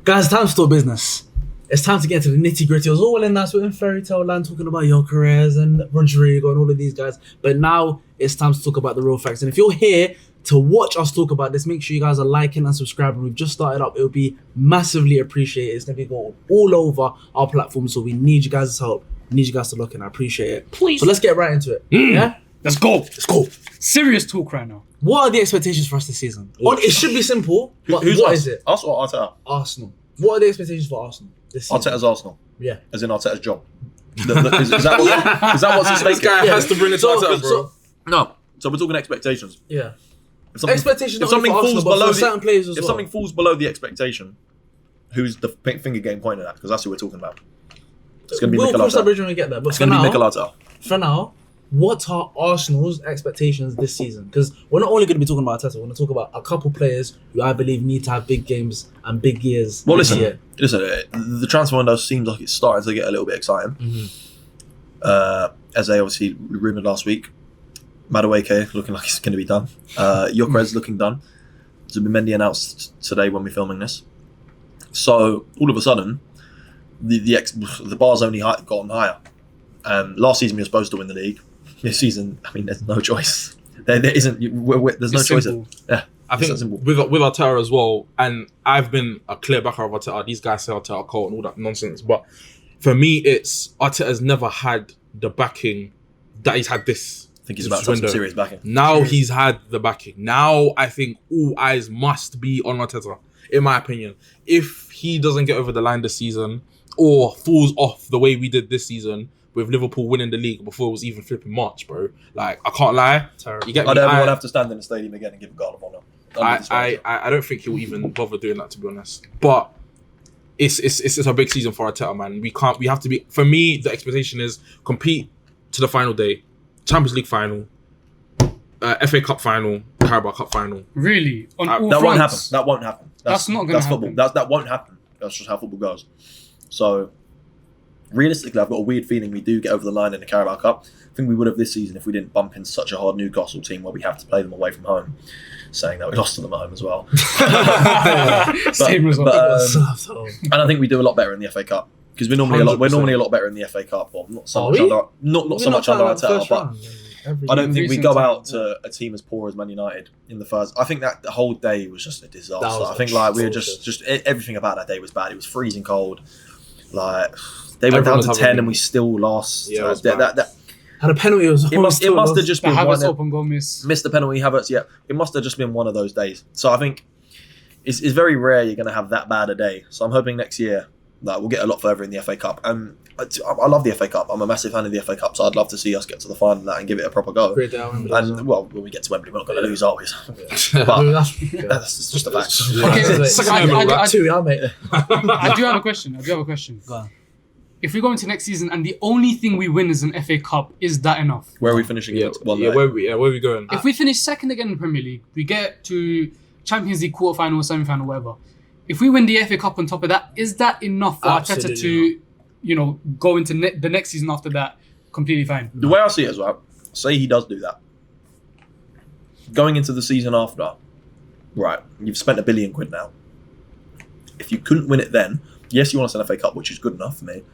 Guys, time to talk business. It's time to get into the nitty gritty. It was all well and nice in fairy tale land talking about Gyökeres and Rodrigo and all of these guys. But now it's time to talk about the real facts. And if you're here to watch us talk about this, make sure you guys are liking and subscribing. We've just started up. It will be massively appreciated. It's going to be going all over our platform. So we need you guys' help. We need you guys to look in. I appreciate it. Please. So let's get right into it. Yeah? Let's go. Let's go. Serious talk right now. What are the expectations for us this season? It should be simple. But Who's what us? is it? Us or Arteta? Arsenal. What are the expectations for Arsenal this season? Arteta's Arsenal. Yeah. As in Arteta's job. Is that what's at stake? This guy has to bring it to Arteta, bro. No. So we're talking expectations. Yeah. If something, Expectations if not only something for falls Arsenal, but below for the, certain players as if well. something falls below the expectation, who's the finger game pointed at? Because that's who we're talking about. It's going to be We'll Mikel cross that Arteta. bridge when we get there. But It's going to be Mikel Arteta. for now, what are Arsenal's expectations this season? Because we're not only going to be talking about Arteta, we're going to talk about a couple players who I believe need to have big games and big years. Well, this listen, year. the transfer window seems like it's starting to get a little bit exciting. As they obviously rumoured last week, Madueke looking like it's going to be done. Gyökeres looking done. Zubimendi announced today when we're filming this. So all of a sudden, the bar's only gotten higher. Last season we were supposed to win the league. This season, I mean, there's no choice. There isn't. There's no choice. Yeah, I think with Arteta as well, and I've been a clear backer of Arteta. These guys say Arteta cult and all that nonsense, but for me, it's Arteta's never had the backing that he's had this. I think he's about to have some serious backing. Now he's had the backing. Now I think all eyes must be on Arteta, in my opinion. If he doesn't get over the line this season or falls off the way we did this season, with Liverpool winning the league before it was even flipping March, bro. Like, I can't lie. Terrible. You get me? I don't want to have to stand in the stadium again and give a guard of honour. I don't think he'll even bother doing that, to be honest. But it's a big season for Arteta, man. We have to be. For me, the expectation is compete to the final day, Champions League final, FA Cup final, Carabao Cup final. Really? On all that won't happen. fronts? That won't happen. That's not going to happen. Football. That won't happen. That's just how football goes. So, realistically, I've got a weird feeling we do get over the line in the Carabao Cup. I think we would have this season if we didn't bump into such a hard Newcastle team where we have to play them away from home. Saying that we lost to them at home as well. Same result. And I think we do a lot better in the FA Cup because we're normally a lot better in the FA Cup. Well, not so much under not so much under Arteta, but I don't think we go out to a team as poor as Man United in the first. I think that the whole day was just a disaster. I think we were just everything about that day was bad. It was freezing cold. Like they went down to 10 and we still lost. Yeah, Had a penalty. It must have just been Havertz open goal miss. Missed the penalty. Havertz, yeah. It must have just been one of those days. So I think it's very rare you're going to have that bad a day. So I'm hoping next year that we'll get a lot further in the FA Cup. I love the FA Cup. I'm a massive fan of the FA Cup, so I'd love to see us get to the final of that and give it a proper go. And well, when we get to Wembley, we're not going to lose always. But that's just a fact. I do have a question. Go on. If we go into next season and the only thing we win is an FA Cup, is that enough? Where are we finishing? Where are we going? If we finish second again in the Premier League, we get to Champions League quarterfinal, semi-final, whatever. If we win the FA Cup on top of that, is that enough for Arteta to, go into the next season after that completely fine? The way I see it as well, say he does do that. Going into the season after, right, you've spent £1 billion now. If you couldn't win it then, yes, you want us an FA Cup, which is good enough for me.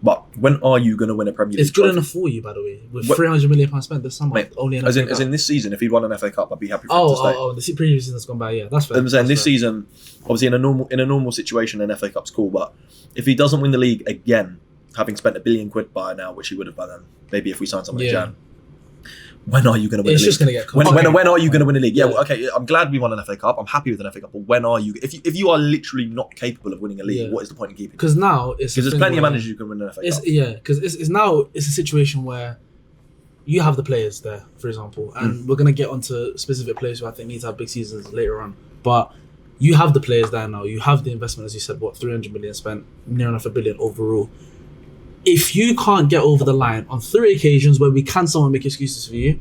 But when are you going to win a Premier League It's good trophy? enough for you, by the way. With £300 million spent this summer, Mate, only as in this season, if he'd won an FA Cup, I'd be happy for him to stay. The previous season's gone by. Yeah, that's fair. I'm saying this season, obviously in a normal situation, an FA Cup's cool. But if he doesn't win the league again, having spent £1 billion by now, which he would have by then, maybe if we sign someone in Jan. When are you going to win the league? It's just going to get when are you going to win the league? Yeah, well, okay, I'm glad we won an FA Cup. I'm happy with an FA Cup. But when are you? If you are literally not capable of winning a league, what is the point in keeping? Because now there's plenty of managers who can win an FA Cup. Yeah, because it's a situation where you have the players there, for example, and we're going to get onto specific players who I think need to have big seasons later on. But you have the players there now. You have the investment, as you said, 300 million spent, near enough $1 billion overall. If you can't get over the line on 3 occasions where we can someone make excuses for you,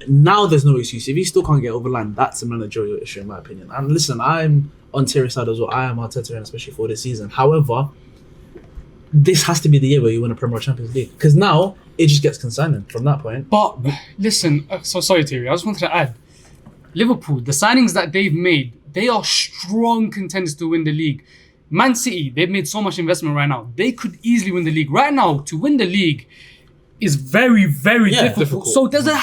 now there's no excuse. If you still can't get over the line, that's a managerial issue in my opinion. And listen, I'm on Terry's side as well. I am Arteta, especially for this season. However, this has to be the year where you win a Premier Champions League, because now it just gets concerning from that point. But listen, so sorry Terry, I just wanted to add, Liverpool, the signings that they've made, they are strong contenders to win the league. Man City, they've made so much investment right now. They could easily win the league. Right now, to win the league is very, very difficult. So there's a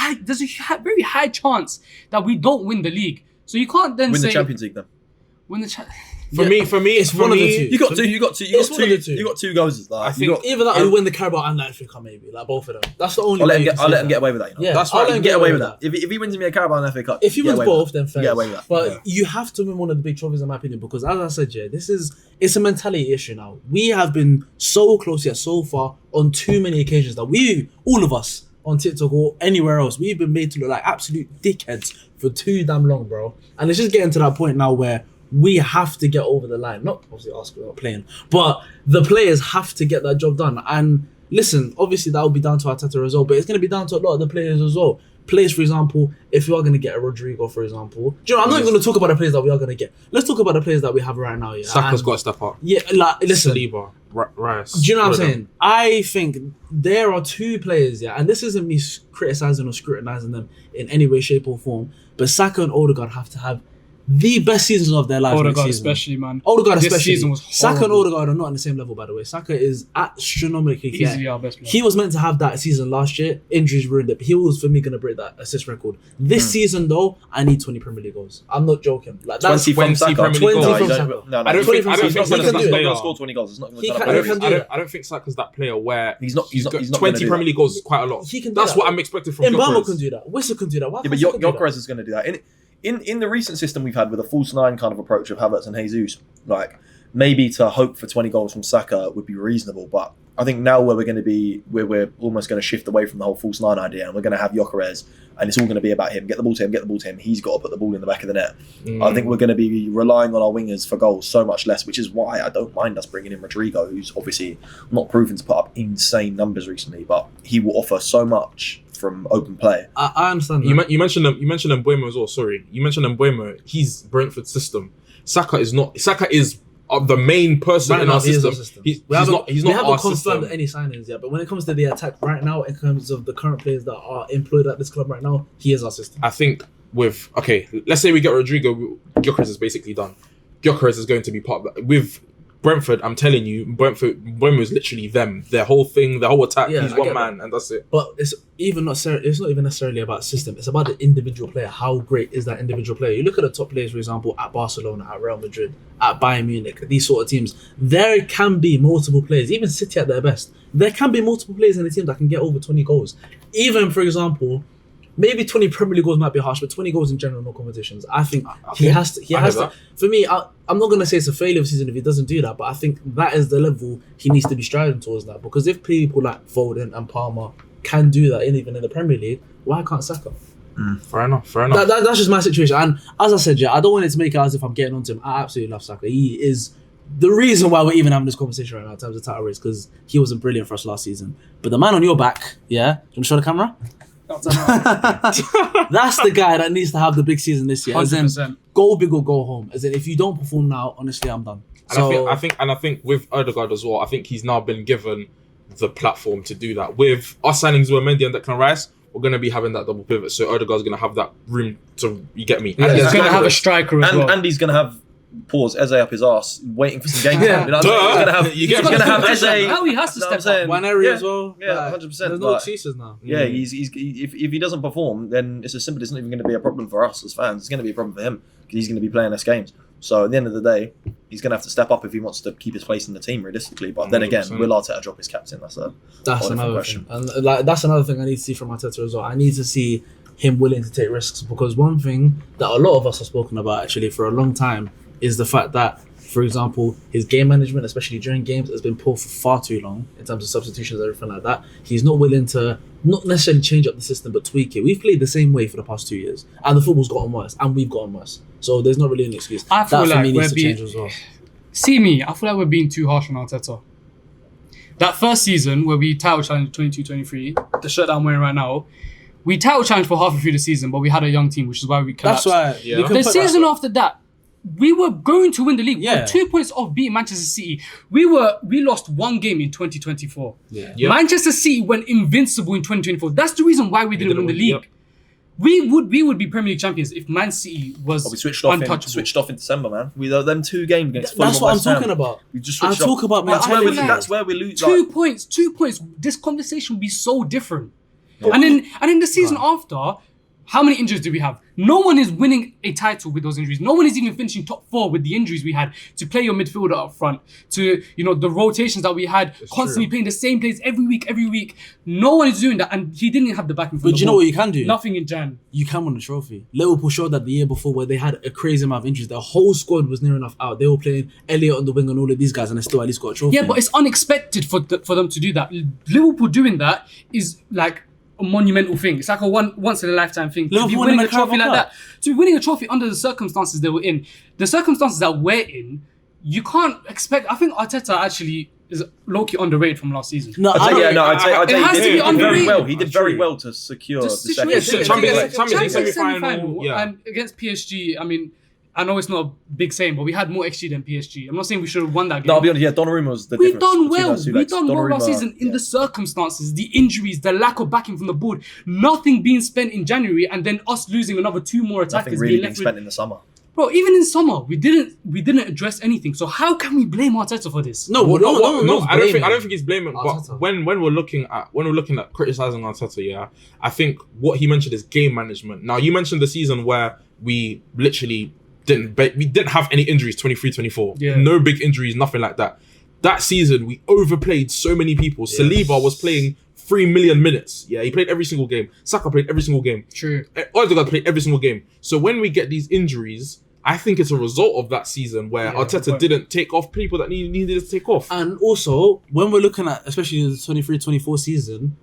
very high chance that we don't win the league. So you can't then win say... the Champions League then. Win the For me, it's one of the two. You got two goals. Like, I think either that or you win the Carabao and the FA Cup, maybe like both of them. That's the only. I'll let him get away with that. You know? Yeah, that's right. I'll get away with that. If he wins me a Carabao and FA Cup, if he wins both, then fair. Get away with that. But you have to win one of the big trophies, in my opinion, because as I said, it's a mentality issue now. We have been so close yet so far on too many occasions that all of us on TikTok or anywhere else, we've been made to look like absolute dickheads for too damn long, bro. And it's just getting to that point now where we have to get over the line. Not obviously Arsenal not playing, but the players have to get that job done. And listen, obviously that will be down to Arteta as well, but it's going to be down to a lot of the players as well. Players, for example, if we are going to get a Rodrigo, for example, do you know, I'm not even going to talk about the players that we are going to get. Let's talk about the players that we have right now. Yeah, Saka's got to step up. Yeah, like listen, Saliba, Rice. Do you know what I'm saying? I think there are two players, yeah, and this isn't me criticizing or scrutinizing them in any way, shape, or form, but Saka and Odegaard have to have the best seasons of their lives. Odegaard especially, man. Odegaard this especially. Season was Saka and Odegaard are not on the same level, by the way. Saka is astronomically easily our best player. He was meant to have that season last year. Injuries ruined it. But he was, for me, going to break that assist record. This season, though, I need 20 Premier League goals. I'm not joking. Like, that's 20 from Saka. 20 from Saka. No, I don't think Saka's that player. He'll score 20 goals. I don't think Saka's that player where he's not 20 Premier League goals is quite a lot. That's what I'm expecting from Mbama can do that. Whistle can do that. Yeah, but Gyökeres is going to do that. In the recent system we've had with a false nine kind of approach of Havertz and Jesus, like maybe to hope for 20 goals from Saka would be reasonable, but I think now where we're almost going to shift away from the whole false nine idea, and we're going to have Gyökeres, and it's all going to be about him. Get the ball to him. He's got to put the ball in the back of the net. I think we're going to be relying on our wingers for goals so much less, which is why I don't mind us bringing in Rodrigo, who's obviously not proven to put up insane numbers recently, but he will offer so much from open play. I understand. You mentioned Mbeumo as well. Sorry, you mentioned Mbeumo. He's Brentford's system. Saka is not. Saka is the main person in our system. He's not confirmed system. any signings yet, but when it comes to the attack right now, in terms of the current players that are employed at this club right now, he is our system. I think let's say we get Rodrigo, Gyökeres is basically done. Gyökeres is going to be part of that. With Brentford, I'm telling you, Mbeumo is literally them. Their whole thing, their whole attack. He's one man, and that's it. But it's not even necessarily about system. It's about the individual player. How great is that individual player? You look at the top players, for example, at Barcelona, at Real Madrid, at Bayern Munich, these sort of teams. There can be multiple players, even City at their best. There can be multiple players in the team that can get over 20 goals. Even, for example, maybe 20 Premier League goals might be harsh, but 20 goals in general, no competitions. I think he has to. For me, I'm not going to say it's a failure of season if he doesn't do that, but I think that is the level he needs to be striving towards that. Because if people like Foden and Palmer can do that, even in the Premier League, why can't Saka? Fair enough. That's just my situation. And as I said, I don't want it to make it as if I'm getting onto him. I absolutely love Saka. He is the reason why we're even having this conversation right now in terms of title race, because he wasn't brilliant for us last season. But the man on your back, yeah? Do you want to show the camera? That's the guy that needs to have the big season this year. 100%. As in, go big or go home. As in, if you don't perform now, honestly, I'm done. I think with Odegaard as well, I think he's now been given the platform to do that. With us signings with Mendy and Declan Rice, we're going to be having that double pivot. So Odegaard's going to have that room to, you get me? Yeah, and he's going to have a striker as well. And he's going to have Eze up his arse, waiting for some games. Yeah. You know what I mean? He's going to have Eze. How he has to step up. One area as well. Yeah, 100%. There's no excuses now. Yeah, if he doesn't perform, then it's as simple. It's not even going to be a problem for us as fans. It's going to be a problem for him because he's going to be playing less games. So at the end of the day, he's going to have to step up if he wants to keep his place in the team, realistically. But then again, 100%. will Arteta drop his captain? That's another question. And that's another thing I need to see from Arteta as well. I need to see him willing to take risks, because one thing that a lot of us have spoken about actually for a long time is the fact that, for example, his game management, especially during games, has been poor for far too long in terms of substitutions and everything like that. He's not willing to not necessarily change up the system, but tweak it. We've played the same way for the past 2 years, and the football's gotten worse, and we've gotten worse. So there's not really an excuse. I feel that for like me needs to change as well. See me, I feel like we're being too harsh on Arteta. That first season where we title challenged 22-23, the shirt that I'm wearing right now, we title challenged for halfway through the season, but we had a young team, which is why we collapsed. That's why. Yeah. The season after that, we were going to win the league. Yeah. We were 2 points off beating Manchester City. We lost one game in 2024. Yeah. Yep. Manchester City went invincible in 2024. That's the reason why we didn't win the league. Yep. We would be Premier League champions if Man City was We switched untouchable. off in December, man. We them 2 games against Fulham. That's what I'm talking about. We just I switched off. talk about That's mentality. that's where we lose. 2 points. This conversation would be so different. Yeah. And in the season after, how many injuries do we have? No one is winning a title with those injuries. No one is even finishing top 4 with the injuries we had. To play your midfielder up front, to the rotations that we had, constantly playing the same plays every week. No one is doing that, and he didn't have the backing. But you know what you can do? Nothing in Jan. You can win a trophy. Liverpool showed that the year before where they had a crazy amount of injuries. The whole squad was near enough out. They were playing Elliott on the wing and all of these guys, and they still at least got a trophy. Yeah, but it's unexpected for them to do that. Liverpool doing that is like a monumental thing. It's like a once in a lifetime thing. To be winning a trophy like that, to be winning a trophy under the circumstances they were in, the circumstances that we're in, you can't expect. I think Arteta actually is low-key underrated from last season. No, I'd say it has to be underrated. He did very well to secure the second Champions League semi-final, and against PSG. I mean, I know it's not a big saying, but we had more XG than PSG. I'm not saying we should have won that game. No, I'll be honest. Yeah, Donnarumma was the We've difference done well. between We've those two done well legs. last season in the circumstances, the injuries, the lack of backing from the board, nothing being spent in January, and then us losing another 2 more attackers Nothing really being being left spent with. in the summer. Bro, even in summer, we didn't address anything. So how can we blame Arteta for this? No, I don't think he's blaming. Arteta. But when we're looking at criticizing Arteta, yeah, I think what he mentioned is game management. Now you mentioned the season where we literally didn't have any injuries, 23-24. Yeah. No big injuries, nothing like that. That season we overplayed so many people. Yes. Saliba was playing 3 million minutes. Yeah, he played every single game. Saka played every single game. True. Odegaard played every single game. So when we get these injuries, I think it's a result of that season where Arteta didn't take off people that needed to take off. And also, when we're looking at, especially the 23-24 season,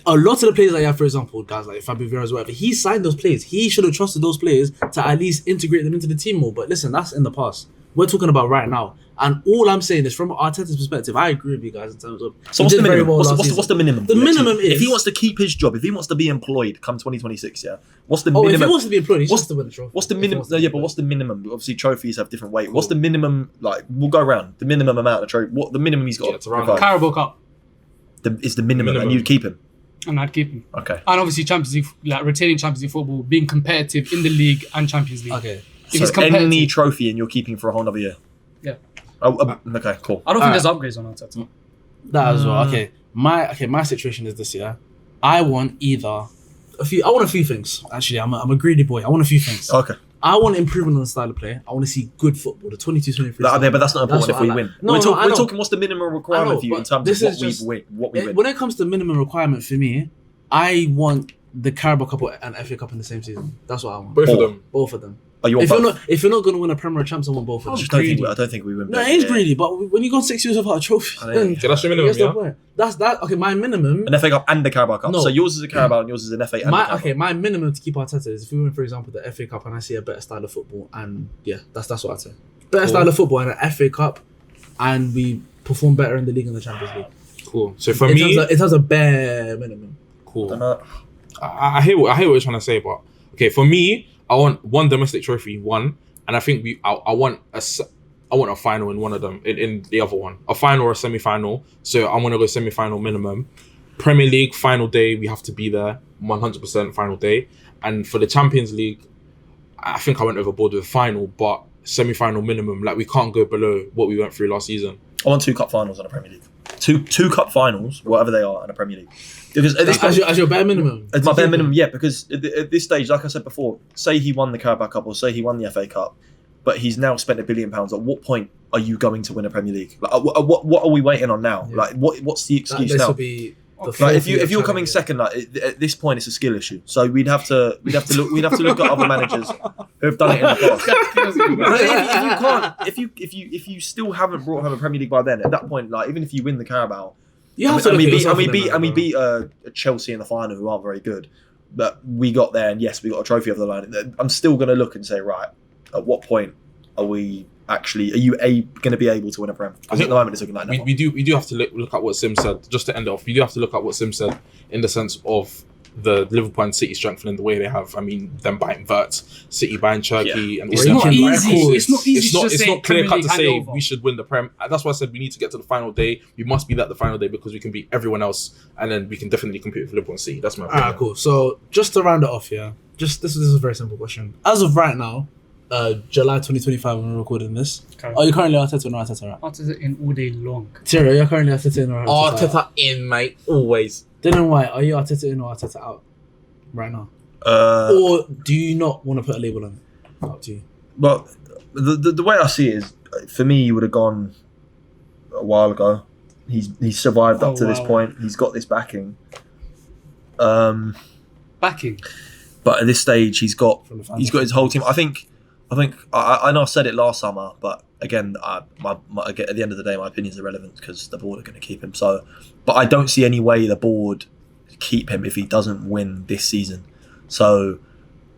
a lot of the players that you have, for example, guys like Fabio Vieira or whatever, he signed those players. He should have trusted those players to at least integrate them into the team more. But listen, that's in the past. We're talking about right now. And all I'm saying is, from Arteta's perspective, I agree with you guys in terms of... So what's the minimum? What's the minimum? The minimum is... If he wants to keep his job, if he wants to be employed come 2026, yeah? What's the minimum? If he wants to be employed, he just has to win the trophy. What's the minimum? No, yeah, but what's the minimum? Obviously, trophies have different weight. Cool. What's the minimum, like, we'll go around. The minimum amount of trophy... What the minimum he's got? Carabao Cup. Is the minimum, and you'd keep him? And I'd keep him. Okay. And obviously Champions League, like retaining Champions League football, being competitive in the league and Champions League. Okay. If so any trophy and you're keeping for a whole other year? Yeah. Okay, cool. I don't think there's upgrades on Arteta. That as well. Okay. My situation is this year. I want a few things. Actually, I'm a greedy boy. I want a few things. Okay. I want improvement on the style of play. I want to see good football. The 22-23. But that's not important if we win. No, we're talking what's the minimum requirement for you in terms of what we win. When it comes to minimum requirement for me, I want the Carabao Cup and FA Cup in the same season. That's what I want. Both of them. If you're not going to win a Premier Champs, I want both of them. I don't think we win. No, it is greedy, but when you go 6 years without a trophy, that's your minimum, yeah? That's that. Okay, my minimum. An FA Cup and the Carabao Cup. No. So yours is a Carabao and yours is an FA. My minimum to keep Arteta is if we win, for example, the FA Cup and I see a better style of football, and that's what I'd say. Better style of football and an FA Cup, and we perform better in the league and the Champions League. Cool. So for me, in terms of bare minimum. Cool. I hear what you're trying to say, but okay, for me, I want one domestic trophy, and I think I want a final in one of them, in the other one, a final or a semi-final. So I'm gonna go semi-final minimum. Premier League final day, we have to be there 100% final day, and for the Champions League, I think I went overboard with final, but semi-final minimum. Like we can't go below what we went through last season. I want 2 cup finals in a Premier League. Two cup finals, whatever they are, in a Premier League. Because as your bare minimum. It's my bare minimum, yeah. Because at this stage, like I said before, say he won the Carabao Cup or say he won the FA Cup, but he's now spent £1 billion. At what point are you going to win a Premier League? Like, what are we waiting on now? Yeah. Like, what's the excuse now? Like, if you're coming second, like at this point, it's a skill issue. So we'd have to look at other managers who have done it in the past. If you still haven't brought home a Premier League by then, at that point, like even if you win the Carabao, we beat Chelsea in the final, who aren't very good, but we got there and yes, we got a trophy over the line. I'm still going to look and say, right, at what point are you going to be able to win a Prem? I think at the moment it's looking like we do have to look at what Sim said. Just to end it off, we do have to look at what Sim said in the sense of the Liverpool and City strengthening the way they have. I mean, them buying Vert, City buying Cherky, and it's not easy. It's not easy. It's not clear cut to say over. we should win the Prem. That's why I said we need to get to the final day. We must be at the final day because we can beat everyone else, and then we can definitely compete with Liverpool and City. That's my opinion. Alright, cool. So just to round it off, this is a very simple question. As of right now, July 2025, when we're recording this, are you currently Arteta or not Arteta out? Arteta in all day long. Thierry, are you currently Arteta in or Arteta out? Arteta in, mate, always. Dylan White, are you Arteta in or Arteta out right now? Or do you not want to put a label on it? Up to you. Well, the way I see it is, for me, he would have gone a while ago. He's survived up to this point. He's got this backing. Backing. But at this stage, he's got his whole team. I think I know I said it last summer, but again, at the end of the day, my opinion is irrelevant because the board are going to keep him. So, but I don't see any way the board keep him if he doesn't win this season. So,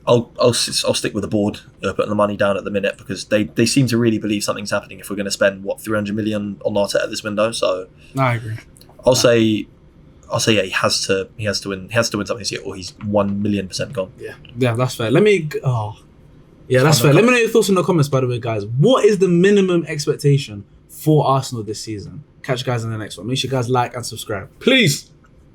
I'll stick with the board putting the money down at the minute because they seem to really believe something's happening. If we're going to spend 300 million on Arteta this window, so I agree. I'll say yeah, he has to win something this year, or he's 1,000,000% gone. Yeah, that's fair. That's fair. Let me know your thoughts in the comments, by the way, guys. What is the minimum expectation for Arsenal this season? Catch you guys in the next one. Make sure you guys like and subscribe. Please.